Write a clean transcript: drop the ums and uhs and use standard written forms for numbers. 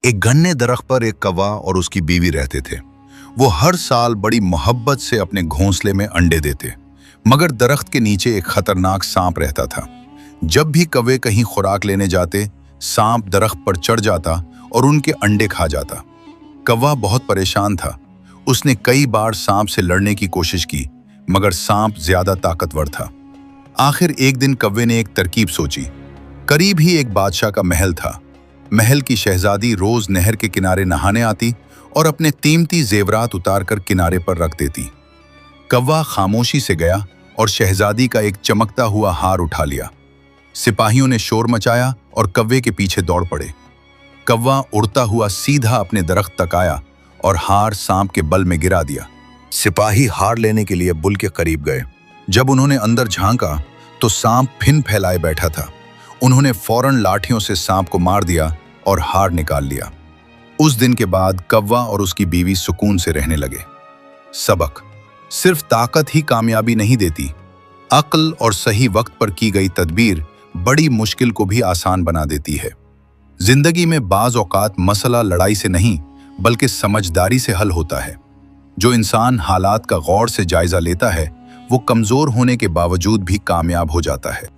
एक घने दरख्त पर एक कौवा और उसकी बीवी रहते थे। वो हर साल बड़ी मोहब्बत से अपने घोंसले में अंडे देते, मगर दरख्त के नीचे एक खतरनाक सांप रहता था। जब भी कौवे कहीं खुराक लेने जाते, सांप दरख्त पर चढ़ जाता और उनके अंडे खा जाता। कौवा बहुत परेशान था। उसने कई बार सांप से लड़ने की कोशिश की, मगर सांप ज्यादा ताकतवर था। आखिर एक दिन कौवे ने एक तरकीब सोची। करीब ही एक बादशाह का महल था। महल की शहजादी रोज नहर के किनारे नहाने आती और अपने कीमती जेवरात उतारकर किनारे पर रख देती। कौवा खामोशी से गया और शहजादी का एक चमकता हुआ हार उठा लिया। सिपाहियों ने शोर मचाया और कौवे के पीछे दौड़ पड़े। कौवा उड़ता हुआ सीधा अपने दरख्त तक आया और हार सांप के बल में गिरा दिया। सिपाही हार लेने के लिए बुल के करीब गए। जब उन्होंने अंदर झांका तो सांप फिन फैलाए बैठा था। उन्होंने फौरन लाठियों से सांप को मार दिया और हार निकाल लिया। उस दिन के बाद कौवा और उसकी बीवी सुकून से रहने लगे। सबक: सिर्फ ताकत ही कामयाबी नहीं देती, अक्ल और सही वक्त पर की गई तदबीर बड़ी मुश्किल को भी आसान बना देती है। जिंदगी में बाज औकात मसला लड़ाई से नहीं, बल्कि समझदारी से हल होता है। जो इंसान हालात का गौर से जायजा लेता है, वो कमजोर होने के बावजूद भी कामयाब हो जाता है।